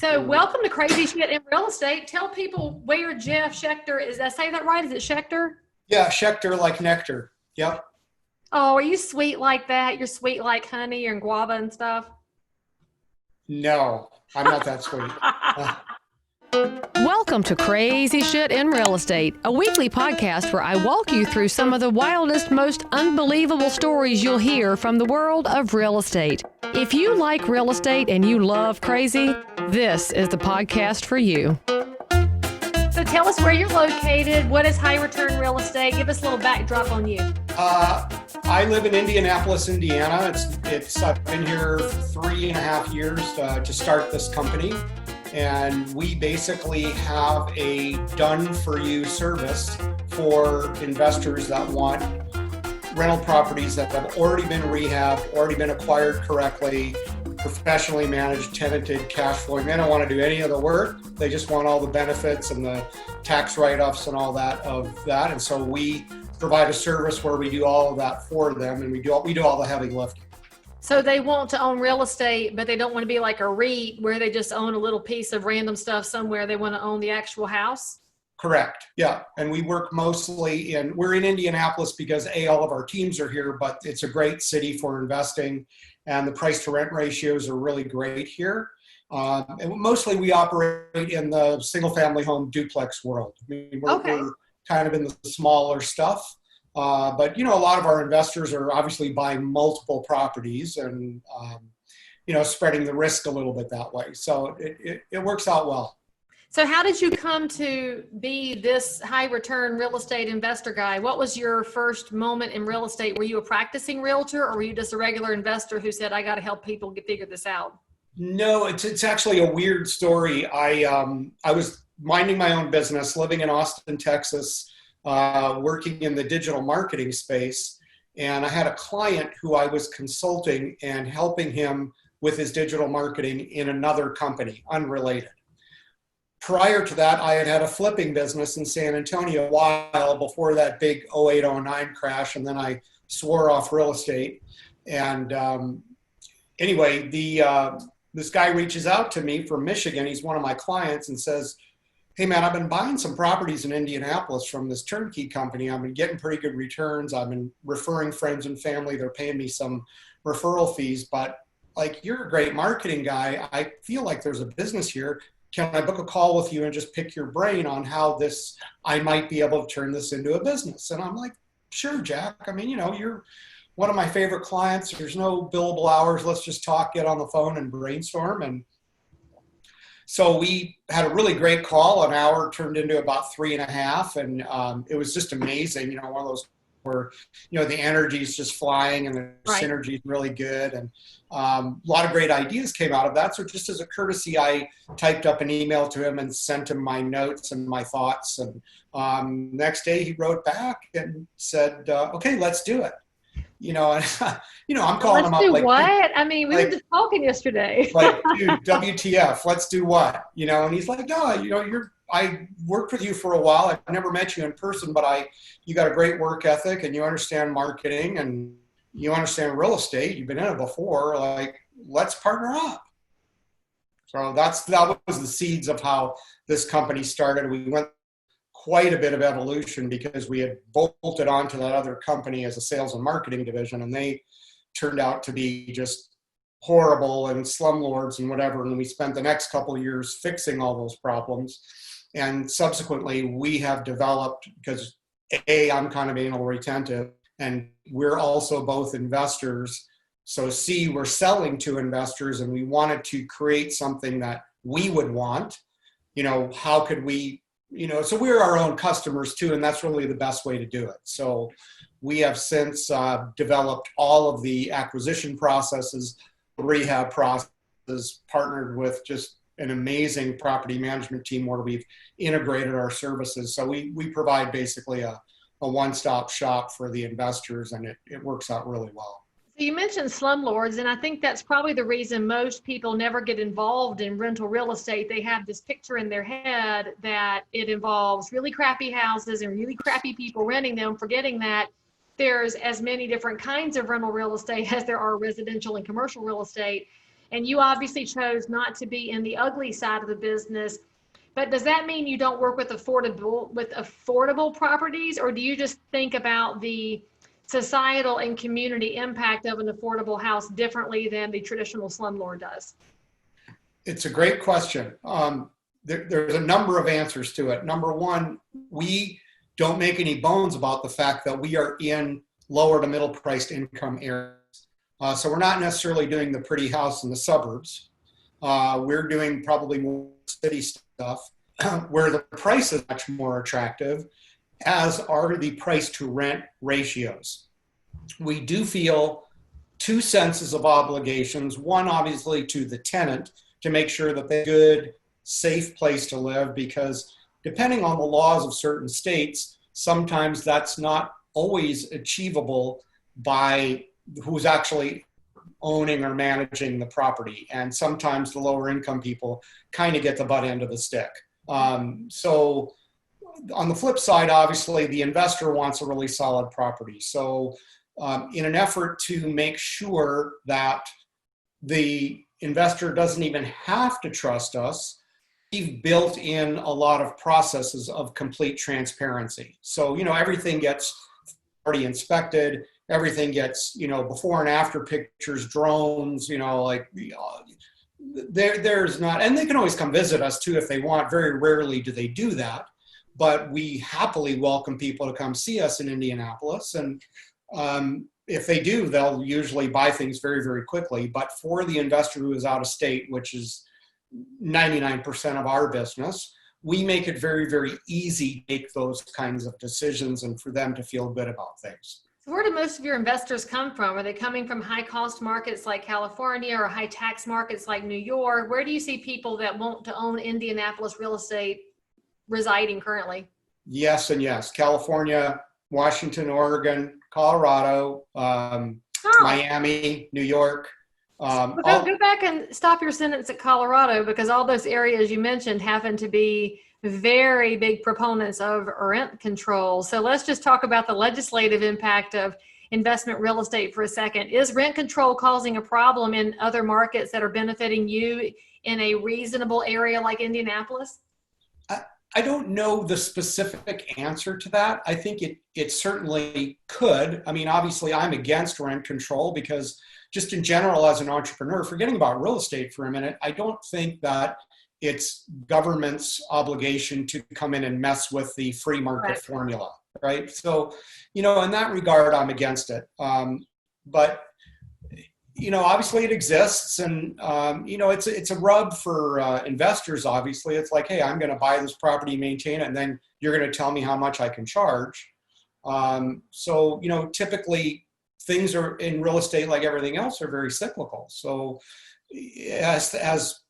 So welcome to Crazy Shit in Real Estate. Tell people where Jeff Schechter is. Did I say that right? Is it Schechter? Yeah, Schechter like nectar. Yep. Oh, are you sweet like that? You're sweet like honey and guava and stuff? No, I'm not that sweet. Welcome to Crazy Shit in Real Estate, a weekly podcast where I walk you through some of the wildest, most unbelievable stories you'll hear from the world of real estate. If you like real estate and you love crazy, this is the podcast for you. So tell us where you're located. What is high return real estate? Give us a little backdrop on you. I live in Indianapolis, Indiana. I've been here 3.5 years to start this company. And we basically have a done-for-you service for investors that want rental properties that have already been rehabbed, already been acquired correctly, professionally managed, tenanted, cash flowing. They don't want to do any of the work. They just want all the benefits and the tax write-offs and all that of that. And so we provide a service where we do all of that for them, and we do all the heavy lifting. So they want to own real estate, but they don't want to be like a REIT where they just own a little piece of random stuff somewhere. They want to own the actual house? Correct. Yeah. And we work mostly we're in Indianapolis because all of our teams are here, but it's a great city for investing and the price to rent ratios are really great here. And mostly we operate in the single family home duplex world. I mean, we're kind of in the smaller stuff. But, a lot of our investors are obviously buying multiple properties and, spreading the risk a little bit that way. So it works out well. So how did you come to be this high return real estate investor guy? What was your first moment in real estate? Were you a practicing realtor or were you just a regular investor who said, I got to help people figure this out? No, it's actually a weird story. I was minding my own business, living in Austin, Texas, working in the digital marketing space. And I had a client who I was consulting and helping him with his digital marketing in another company, unrelated. Prior to that, I had a flipping business in San Antonio a while before that big 2008-2009 crash. And then I swore off real estate. And anyway, this guy reaches out to me from Michigan. He's one of my clients and says, hey man, I've been buying some properties in Indianapolis from this turnkey company. I've been getting pretty good returns. I've been referring friends and family. They're paying me some referral fees, but you're a great marketing guy. I feel like there's a business here. Can I book a call with you and just pick your brain on how I might be able to turn this into a business? And I'm like, sure, Jack. I mean, you're one of my favorite clients. There's no billable hours. Let's just talk, get on the phone and brainstorm. And so we had a really great call. An hour turned into about 3.5. And it was just amazing. One of those where, the energy is just flying and the synergy is really good. And a lot of great ideas came out of that. So just as a courtesy, I typed up an email to him and sent him my notes and my thoughts. And next day he wrote back and said, okay, let's do it. I'm calling him up. Let's do what? I mean, we were just talking yesterday. Dude, WTF, let's do what? And he's like, no, I worked with you for a while. I've never met you in person, but you got a great work ethic and you understand marketing and you understand real estate. You've been in it before. Let's partner up. So that was the seeds of how this company started. We went quite a bit of evolution because we had bolted onto that other company as a sales and marketing division, and they turned out to be just horrible and slumlords and whatever. And we spent the next couple of years fixing all those problems. And subsequently, we have developed, because I'm kind of anal retentive, and we're also both investors. So we're selling to investors, and we wanted to create something that we would want. How could we, so we're our own customers too, and that's really the best way to do it. So we have since developed all of the acquisition processes, rehab processes, partnered with just an amazing property management team where we've integrated our services. So we provide basically a one-stop shop for the investors, and it works out really well. So you mentioned slumlords, and I think that's probably the reason most people never get involved in rental real estate. They have this picture in their head that it involves really crappy houses and really crappy people renting them, forgetting that there's as many different kinds of rental real estate as there are residential and commercial real estate. And you obviously chose not to be in the ugly side of the business. But does that mean you don't work with affordable properties, or do you just think about the societal and community impact of an affordable house differently than the traditional slumlord does? It's a great question. There's a number of answers to it. Number one, we don't make any bones about the fact that we are in lower to middle priced income areas. So we're not necessarily doing the pretty house in the suburbs. We're doing probably more city stuff where the price is much more attractive, as are the price to rent ratios. We do feel two senses of obligations. One, obviously, to the tenant to make sure that they're a good, safe place to live, because depending on the laws of certain states, sometimes that's not always achievable by who's actually owning or managing the property. And sometimes the lower income people kind of get the butt end of the stick. So on the flip side, obviously, the investor wants a really solid property. So in an effort to make sure that the investor doesn't even have to trust us, we've built in a lot of processes of complete transparency. So, everything gets already inspected, everything gets, before and after pictures, drones, there's not, and they can always come visit us too if they want. Very rarely do they do that, but we happily welcome people to come see us in Indianapolis. And if they do, they'll usually buy things very, very quickly. But for the investor who is out of state, which is 99% of our business, we make it very, very easy to make those kinds of decisions and for them to feel good about things. So where do most of your investors come from? Are they coming from high cost markets like California or high tax markets like New York? Where do you see people that want to own Indianapolis real estate residing currently? Yes and yes. California, Washington, Oregon, Colorado, Miami, New York. Go back and stop your sentence at Colorado, because all those areas you mentioned happen to be very big proponents of rent control. So let's just talk about the legislative impact of investment real estate for a second. Is rent control causing a problem in other markets that are benefiting you in a reasonable area like Indianapolis? I don't know the specific answer to that. I think it certainly could. I mean, obviously, I'm against rent control because just in general, as an entrepreneur, forgetting about real estate for a minute, I don't think that it's government's obligation to come in and mess with the free market formula, right? So, in that regard, I'm against it. But, obviously it exists, and, it's a rub for investors, obviously. It's like, hey, I'm going to buy this property, maintain it, and then you're going to tell me how much I can charge. So, typically things are in real estate, like everything else, are very cyclical. So as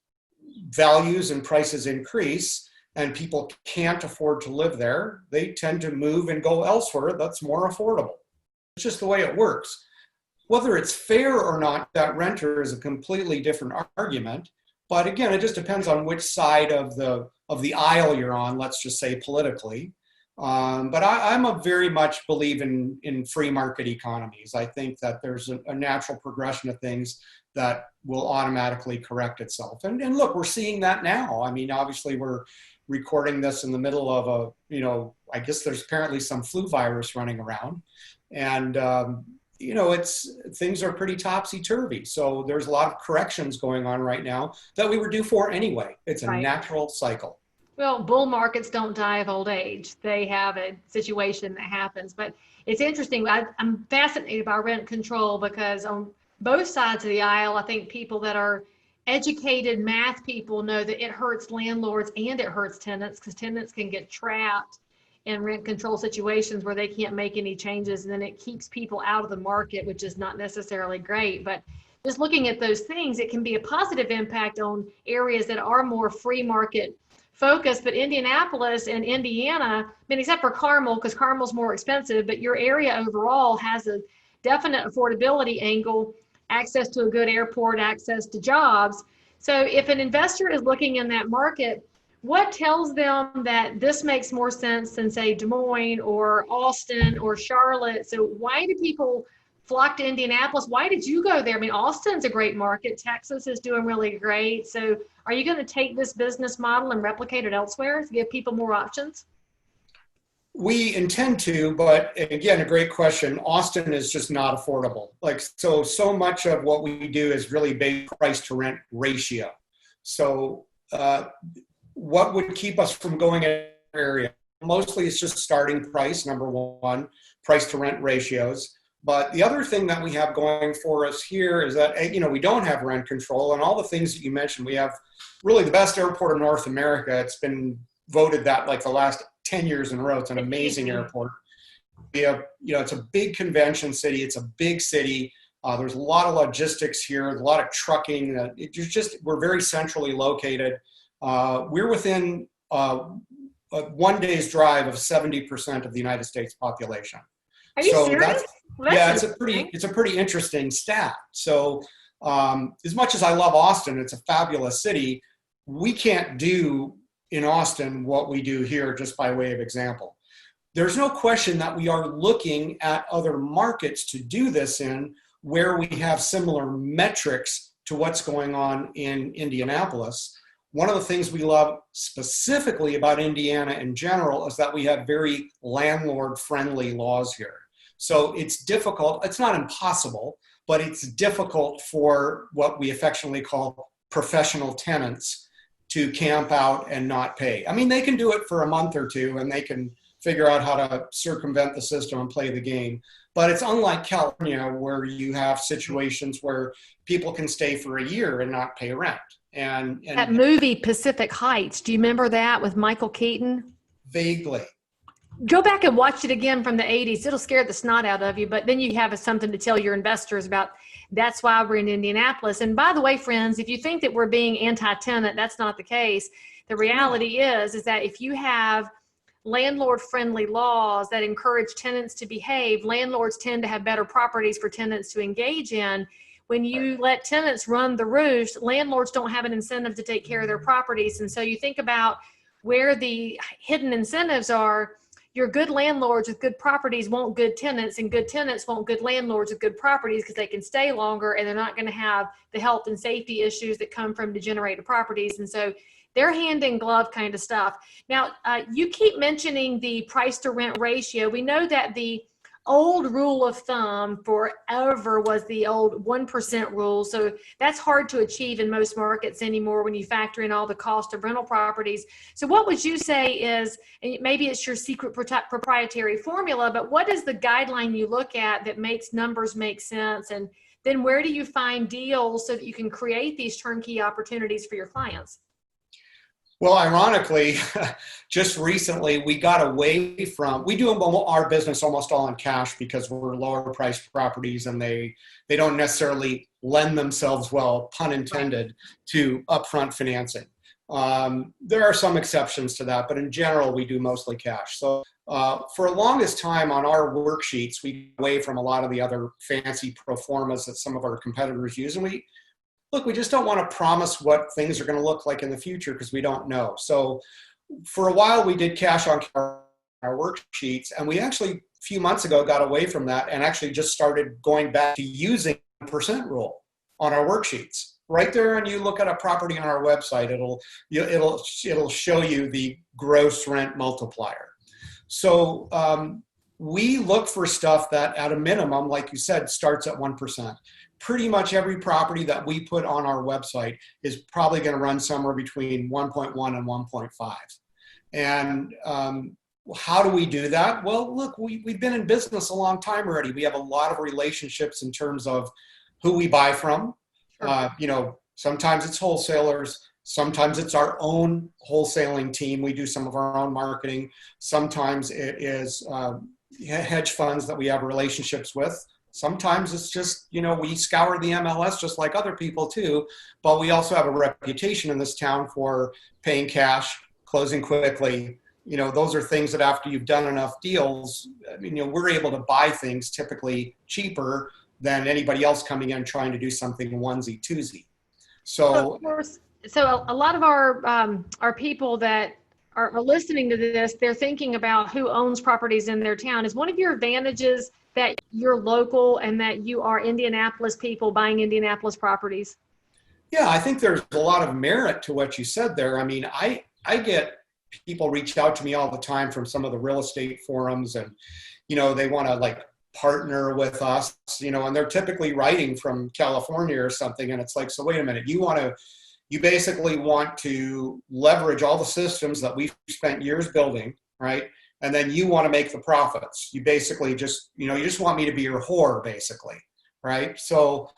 values and prices increase and people can't afford to live there, they tend to move and go elsewhere that's more affordable. It's just the way it works. Whether it's fair or not, that renter is a completely different argument. But again, it just depends on which side of the aisle you're on, let's just say politically. But I'm a very much believe in free market economies. I think that there's a natural progression of things that will automatically correct itself. And look, we're seeing that now. I mean, obviously we're recording this in the middle of I guess there's apparently some flu virus running around. And, things are pretty topsy-turvy. So there's a lot of corrections going on right now that we were due for anyway. It's a natural cycle. Well, bull markets don't die of old age. They have a situation that happens. But it's interesting. I'm fascinated by rent control because on both sides of the aisle, I think people that are educated math people know that it hurts landlords and it hurts tenants, because tenants can get trapped in rent control situations where they can't make any changes, and then it keeps people out of the market, which is not necessarily great. But just looking at those things, it can be a positive impact on areas that are more free market focused. But Indianapolis and Indiana, I mean, except for Carmel, because Carmel's more expensive, but your area overall has a definite affordability angle, access to a good airport, access to jobs. So if an investor is looking in that market, what tells them that this makes more sense than, say, Des Moines or Austin or Charlotte? So why do people flock to Indianapolis. Why did you go there? I mean, Austin's a great market. Texas is doing really great. So are you going to take this business model and replicate it elsewhere to give people more options? We intend to, but again, a great question. Austin is just not affordable. Like, so much of what we do is really based price to rent ratio. So what would keep us from going in an area? Mostly it's just starting price, number one, price to rent ratios. But the other thing that we have going for us here is that, you know, we don't have rent control, and all the things that you mentioned. We have really the best airport in North America. It's been voted that like the last 10 years in a row. It's an amazing airport. We have, you know, it's a big convention city. It's a big city. There's a lot of logistics here, a lot of trucking. We're very centrally located. We're within 1 day's drive of 70% of the United States population. Are you serious? Yeah, it's a pretty interesting stat. So as much as I love Austin, it's a fabulous city. We can't do in Austin what we do here, just by way of example. There's no question that we are looking at other markets to do this in, where we have similar metrics to what's going on in Indianapolis. One of the things we love specifically about Indiana in general is that we have very landlord-friendly laws here. So it's difficult, it's not impossible, but it's difficult for what we affectionately call professional tenants to camp out and not pay. I mean, they can do it for a month or two and they can figure out how to circumvent the system and play the game. But it's unlike California, where you have situations where people can stay for a year and not pay rent. And that movie Pacific Heights, do you remember that with Michael Keaton? Vaguely. Go back and watch it again from the 80s. It'll scare the snot out of you, but then you have something to tell your investors about. That's why we're in Indianapolis. And by the way, friends, if you think that we're being anti-tenant, that's not the case. The reality is that if you have landlord-friendly laws that encourage tenants to behave, landlords tend to have better properties for tenants to engage in. When you let tenants run the roost, landlords don't have an incentive to take care of their properties. And so you think about where the hidden incentives are. Your good landlords with good properties want good tenants, and good tenants want good landlords with good properties because they can stay longer and they're not going to have the health and safety issues that come from degenerated properties. And so they're hand in glove kind of stuff. Now, you keep mentioning the price to rent ratio. We know that the old rule of thumb forever was the old 1% rule. So that's hard to achieve in most markets anymore when you factor in all the cost of rental properties. So what would you say is, and maybe it's your secret proprietary formula, but what is the guideline you look at that makes numbers make sense? And then where do you find deals so that you can create these turnkey opportunities for your clients? Well, ironically, just recently we got away from, we do our business almost all in cash because we're lower priced properties and they don't necessarily lend themselves well, pun intended, to upfront financing. There are some exceptions to that, but in general, we do mostly cash. So for the longest time on our worksheets, we away from a lot of the other fancy pro formas that some of our competitors use. And we just don't want to promise what things are going to look like in the future because we don't know. So for a while, we did cash on our worksheets, and we actually, a few months ago, got away from that and actually just started going back to using the percent rule on our worksheets. Right there, and you look at a property on our website, it'll show you the gross rent multiplier. So we look for stuff that at a minimum, like you said, starts at 1%. Pretty much every property that we put on our website is probably going to run somewhere between 1.1 and 1.5. And how do we do that? Well, look, we've been in business a long time already. We have a lot of relationships in terms of who we buy from. Sometimes it's wholesalers. Sometimes it's our own wholesaling team. We do some of our own marketing. Sometimes it is hedge funds that we have relationships with. Sometimes it's just, we scour the MLS just like other people too, but we also have a reputation in this town for paying cash, closing quickly. Those are things that after you've done enough deals, we're able to buy things typically cheaper than anybody else coming in trying to do something onesie twosie. So of course. So a lot of our people that are listening to this, they're thinking about who owns properties in their town. Is one of your advantages that you're local and that you are Indianapolis people buying Indianapolis properties? Yeah, I think there's a lot of merit to what you said there. I mean, I get people reach out to me all the time from some of the real estate forums, and, you know, they want to like partner with us, you know, and they're typically writing from California or something. And it's like, so wait a minute, you basically want to leverage all the systems that we've spent years building, right? And then you want to make the profits. You basically just, you know, you just want me to be your whore, basically, right? So,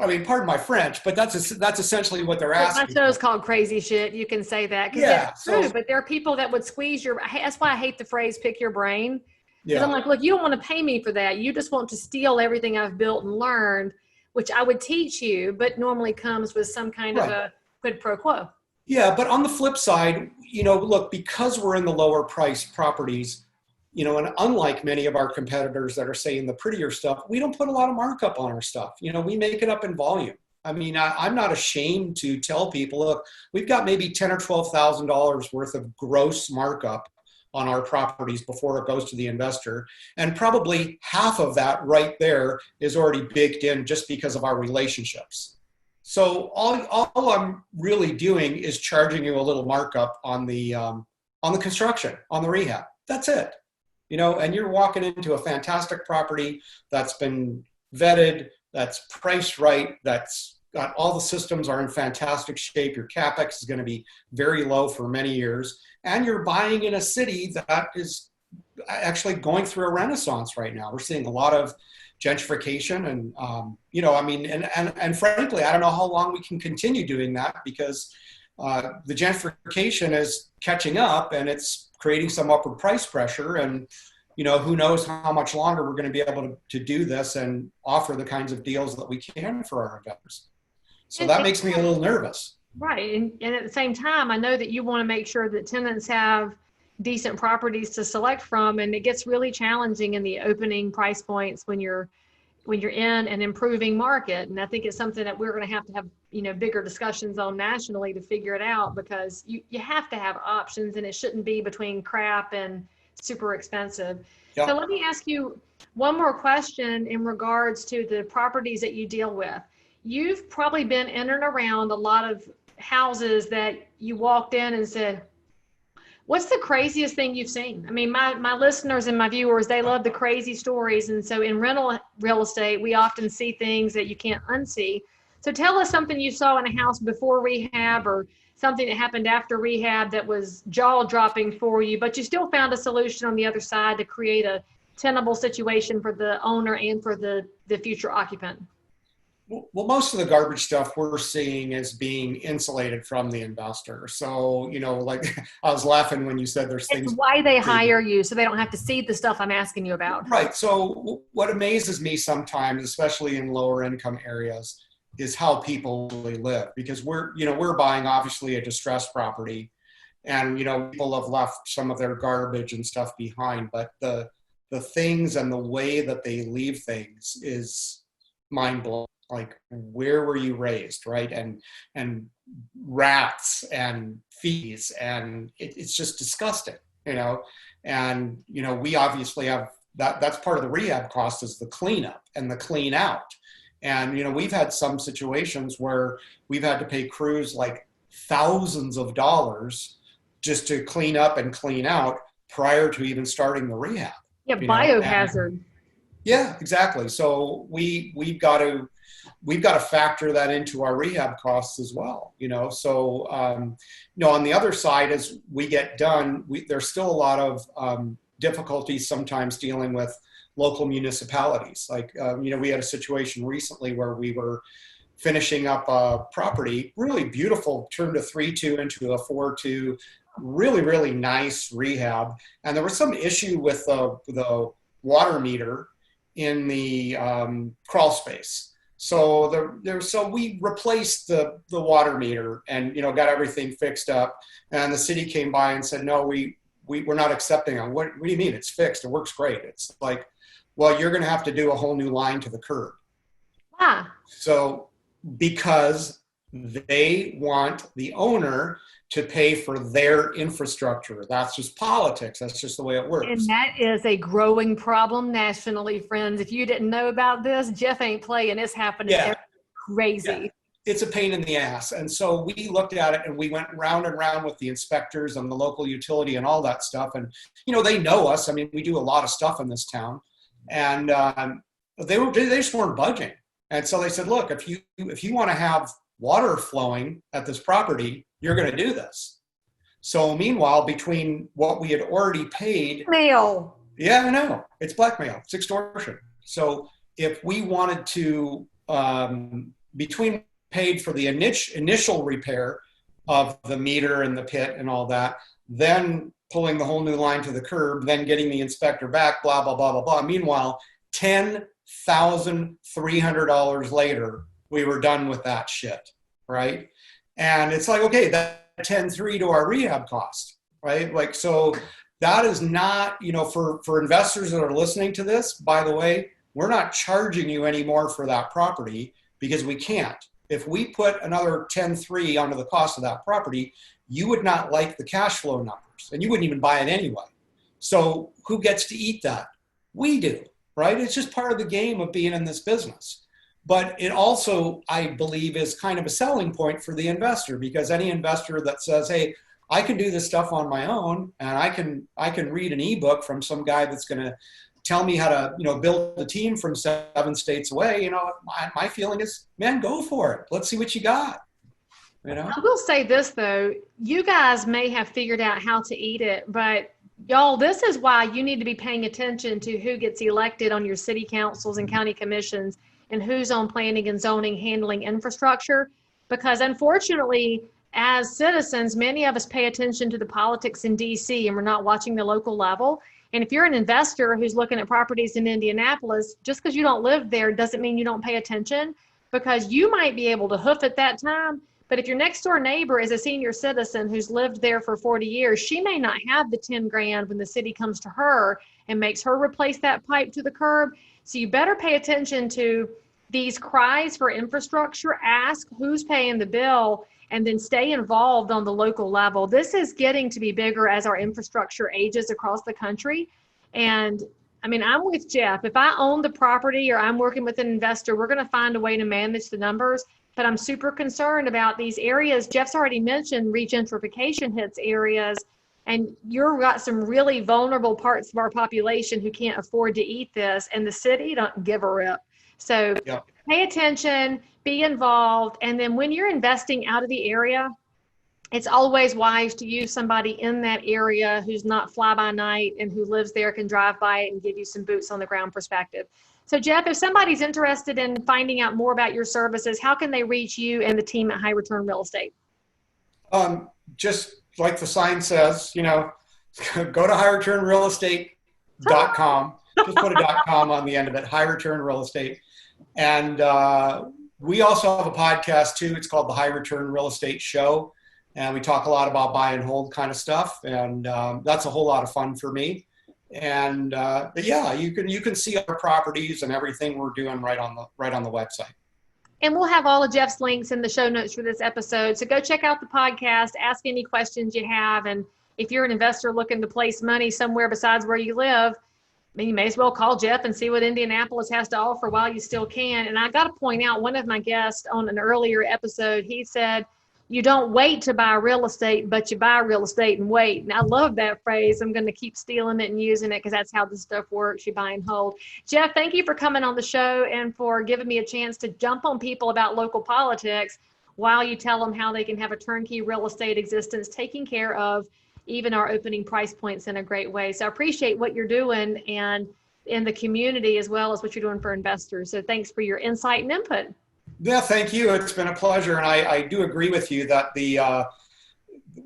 I mean, pardon my French, but that's essentially what they're asking. My show's called Crazy Shit. You can say that because it's true. But there are people that would squeeze your. That's why I hate the phrase "pick your brain." Because I'm like, look, you don't want to pay me for that. You just want to steal everything I've built and learned, which I would teach you, but normally comes with some kind of a quid pro quo. Yeah, but on the flip side, you know, look, because we're in the lower price properties, you know, and unlike many of our competitors that are saying the prettier stuff, we don't put a lot of markup on our stuff. You know, we make it up in volume. I mean, I'm not ashamed to tell people, look, we've got maybe $10,000 or $12,000 worth of gross markup on our properties before it goes to the investor. And probably half of that right there is already baked in just because of our relationships. So all I'm really doing is charging you a little markup on the construction, on the rehab. That's it. You know, and you're walking into a fantastic property that's been vetted, that's priced right, that's got all the systems are in fantastic shape. Your CapEx is going to be very low for many years. And you're buying in a city that is actually going through a renaissance right now. We're seeing a lot of gentrification and, you know, I mean, and frankly, I don't know how long we can continue doing that because the gentrification is catching up and it's creating some upward price pressure. And, you know, who knows how much longer we're going to be able to do this and offer the kinds of deals that we can for our investors. So that makes me a little nervous. Right. And at the same time, I know that you want to make sure that tenants have decent properties to select from. And it gets really challenging in the opening price points when you're in an improving market. And I think it's something that we're going to have, you know, bigger discussions on nationally to figure it out, because you have to have options and it shouldn't be between crap and super expensive. Yep. So let me ask you one more question in regards to the properties that you deal with. You've probably been in and around a lot of houses that you walked in and said, what's the craziest thing you've seen? I mean, my listeners and my viewers, they love the crazy stories. And so in rental real estate, we often see things that you can't unsee. So tell us something you saw in a house before rehab or something that happened after rehab that was jaw-dropping for you, but you still found a solution on the other side to create a tenable situation for the owner and for the future occupant. Well, most of the garbage stuff we're seeing is being insulated from the investor. So, you know, like I was laughing when you said there's things. It's why they hire you, so they don't have to see the stuff I'm asking you about. Right. So what amazes me sometimes, especially in lower income areas, is how people really live, because we're buying obviously a distressed property, and, you know, people have left some of their garbage and stuff behind, but the things and the way that they leave things is mind blowing. Like, where were you raised, right? And rats and fees, and it's just disgusting, you know. And, you know, we obviously have that's part of the rehab cost, is the cleanup and the clean out. And, you know, we've had some situations where we've had to pay crews like thousands of dollars just to clean up and clean out prior to even starting the rehab. Yeah, biohazard. Yeah, exactly. So we've got to factor that into our rehab costs as well, you know. So, you know, on the other side, as we get done, there's still a lot of difficulties sometimes dealing with local municipalities. Like, you know, we had a situation recently where we were finishing up a property, really beautiful, turned a 3-2 into a 4-2, really, really nice rehab. And there was some issue with the water meter in the crawl space. So so we replaced the water meter and, you know, got everything fixed up. And the city came by and said, no, we're not accepting it. What do you mean? It's fixed. It works great. It's like, well, you're going to have to do a whole new line to the curb. Ah. So because they want the owner to pay for their infrastructure. That's just politics. That's just the way it works. And that is a growing problem nationally, friends. If you didn't know about this, Jeff ain't playing. It's happening crazy. Yeah. It's a pain in the ass. And so we looked at it and we went round and round with the inspectors and the local utility and all that stuff. And, you know, they know us. I mean, we do a lot of stuff in this town. And they just weren't budging. And so they said, look, if you want to have water flowing at this property, you're going to do this. So meanwhile, between what we had already paid. Blackmail. Yeah, I know. It's blackmail. It's extortion. So if we wanted to, between paid for the initial repair of the meter and the pit and all that, then pulling the whole new line to the curb, then getting the inspector back, blah, blah, blah, blah, blah. Meanwhile, $10,300 later, we were done with that shit, right? And it's like, okay, that's $10,300 to our rehab cost, right? Like, so that is not, you know, for investors that are listening to this, by the way, we're not charging you anymore for that property because we can't. If we put another $10,300 onto the cost of that property, you would not like the cash flow numbers and you wouldn't even buy it anyway. So who gets to eat that? We do, right? It's just part of the game of being in this business. But it also, I believe, is kind of a selling point for the investor, because any investor that says, hey, I can do this stuff on my own and I can read an ebook from some guy that's going to tell me how to, you know, build a team from 7 states away, you know, my feeling is, man, go for it. Let's see what you got. You know? I will say this though, you guys may have figured out how to eat it, but y'all, this is why you need to be paying attention to who gets elected on your city councils and county commissions and who's on planning and zoning handling infrastructure. Because unfortunately, as citizens, many of us pay attention to the politics in DC and we're not watching the local level. And if you're an investor who's looking at properties in Indianapolis, just because you don't live there doesn't mean you don't pay attention, because you might be able to hoof at that time. But if your next door neighbor is a senior citizen who's lived there for 40 years, she may not have the 10 grand when the city comes to her and makes her replace that pipe to the curb. So you better pay attention to these cries for infrastructure, ask who's paying the bill, and then stay involved on the local level. This is getting to be bigger as our infrastructure ages across the country. And I mean, I'm with Jeff. If I own the property or I'm working with an investor, we're gonna find a way to manage the numbers. But I'm super concerned about these areas. Jeff's already mentioned regentrification hits areas, and you've got some really vulnerable parts of our population who can't afford to eat this, and the city don't give a rip. So pay attention, be involved, and then when you're investing out of the area, it's always wise to use somebody in that area who's not fly by night and who lives there, can drive by it and give you some boots on the ground perspective. So Jeff, if somebody's interested in finding out more about your services, how can they reach you and the team at High Return Real Estate? Just like the sign says, you know, go to highreturnrealestate.com. Just put a .com on the end of it, High Return Real Estate. And we also have a podcast too. It's called the High Return Real Estate Show. And we talk a lot about buy and hold kind of stuff. And that's a whole lot of fun for me. And but yeah, you can see our properties and everything we're doing right on the website. And we'll have all of Jeff's links in the show notes for this episode. So go check out the podcast, ask any questions you have. And if you're an investor looking to place money somewhere besides where you live, then you may as well call Jeff and see what Indianapolis has to offer while you still can. And I got to point out, one of my guests on an earlier episode, he said, you don't wait to buy real estate, but you buy real estate and wait. And I love that phrase. I'm going to keep stealing it and using it because that's how this stuff works. You buy and hold. Jeff, thank you for coming on the show and for giving me a chance to jump on people about local politics while you tell them how they can have a turnkey real estate existence taking care of even our opening price points in a great way. So I appreciate what you're doing and in the community as well as what you're doing for investors. So thanks for your insight and input. Yeah, thank you. It's been a pleasure. And I do agree with you that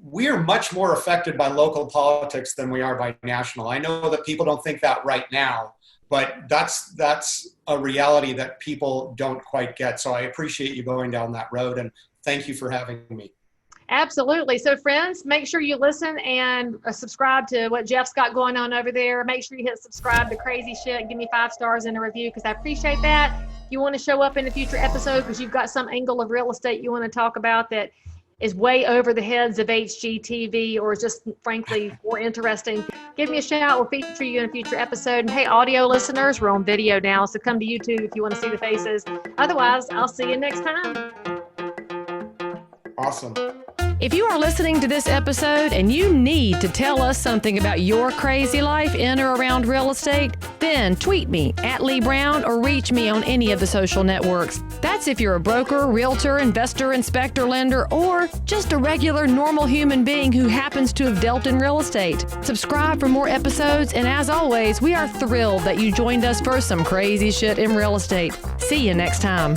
we are much more affected by local politics than we are by national. I know that people don't think that right now, but that's a reality that people don't quite get. So I appreciate you going down that road, and thank you for having me. Absolutely. So friends, make sure you listen and subscribe to what Jeff's got going on over there. Make sure you hit subscribe to Crazy Shit. Give me 5 stars and a review because I appreciate that. You want to show up in a future episode because you've got some angle of real estate you want to talk about that is way over the heads of HGTV or is just frankly more interesting, give me a shout. We'll feature you in a future episode. And hey, audio listeners, we're on video now, so come to YouTube if you want to see the faces. Otherwise, I'll see you next time. Awesome. If you are listening to this episode and you need to tell us something about your crazy life in or around real estate, then tweet me at Leigh Brown or reach me on any of the social networks. That's if you're a broker, realtor, investor, inspector, lender, or just a regular normal human being who happens to have dealt in real estate. Subscribe for more episodes, and as always, we are thrilled that you joined us for some crazy shit in real estate. See you next time.